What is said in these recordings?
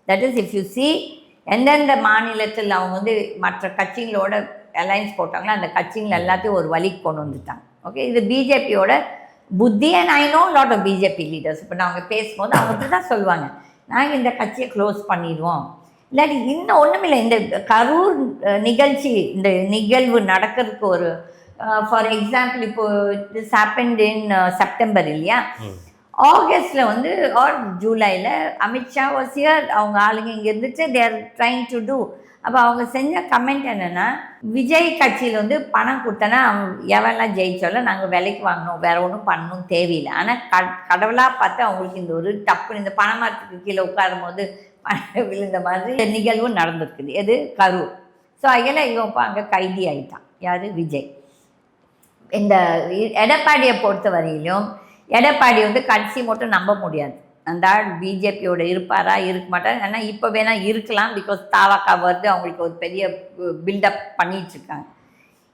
That is if you see எந்தெந்த மாநிலத்தில் அவங்க வந்து மற்ற கட்சிகளோட அலைன்ஸ் போட்டாங்களோ அந்த கட்சிகள் எல்லாத்தையும் ஒரு வழிக்கு கொண்டு வந்துட்டாங்க. ஓகே, இது பிஜேபியோட புத்தி. And I know lot of BJP leaders. இப்போ நாங்கள் பேசும்போது அவங்க தான் சொல்லுவாங்க, நாங்கள் இந்த கட்சியை க்ளோஸ் பண்ணிடுவோம், இல்லாட்டி இன்னும் ஒன்றுமில்லை. இந்த கரூர் நிகழ்ச்சி, இந்த நிகழ்வு நடக்கிறதுக்கு ஒரு ஃபார் எக்ஸாம்பிள் இப்போ திஸ் ஹேப்பன்ட் இன் செப்டம்பர் இல்லையா, ஆகஸ்டில் வந்து ஆர் ஜூலையில் அமித்ஷா வாஸ் ஹியர், அவங்க ஆளுங்க இங்கே இருந்துச்சு, they are trying to do. அப்போ அவங்க செஞ்ச கமெண்ட் என்னென்னா, விஜய் கட்சியில் வந்து பணம் கொடுத்தனா அவங்க எவெல்லாம் ஜெயிச்சாலும் நாங்கள் விலைக்கு வாங்கணும், வேறு ஒன்றும் பண்ணணும் தேவையில்லை. ஆனால் கடவுளாக பார்த்து அவங்களுக்கு இந்த ஒரு தப்பு, இந்த பணமரத்துக்கு கீழே உட்காரும் போது விழுந்த மாதிரி நிகழ்வு நடந்திருக்குது. எது? கரூர். ஸோ அதில் இவன் இப்போ அங்கே கைதி ஆகிட்டான். யார்? விஜய். இந்த எடப்பாடியை பொறுத்த வரையிலும் எடப்பாடி வந்து கட்சி மட்டும் நம்ப முடியாது. அந்த ஆள் பிஜேபியோட இருப்பாரா இருக்க மாட்டார். ஏன்னா இப்போ வேணால் இருக்கலாம், பிகாஸ் தாவாக்கா வருது, அவங்களுக்கு ஒரு பெரிய பில்டப் பண்ணிகிட்ருக்காங்க.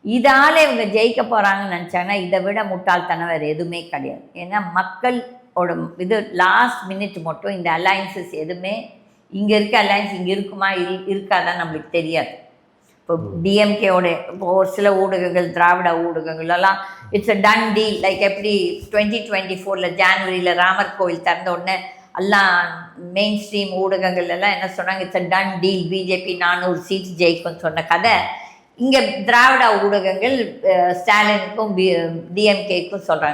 இதால் இவங்க ஜெயிக்க போகிறாங்கன்னு நினச்சாங்கன்னா இதை விட முட்டாள்தனம் வேறு எதுவுமே கிடையாது. ஏன்னா மக்களோட இது லாஸ்ட் மினிட் மட்டும் இந்த அலையன்சஸ் எதுவுமே, இங்கே இருக்க அலையன்ஸ் இங்கே இருக்குமா இருக்காதான் நம்மளுக்கு தெரியாது. இப்போ டிஎம்கேவோட இப்போ ஒரு சில ஊடகங்கள், திராவிட ஊடகங்கள்லாம் it's a done deal. Like எப்படி 2024 ஜான்வரியில் ராமர் கோவில் திறந்த உடனே எல்லாம் மெயின் ஸ்ட்ரீம் ஊடகங்கள் எல்லாம் என்ன சொன்னாங்க, it's a done deal, BJP 400 seat ஜெயிக்கும்னு சொன்ன கதை இங்கே திராவிட ஊடகங்கள் ஸ்டாலினுக்கும் டிஎம்கேக்கும் சொல்கிறாங்க.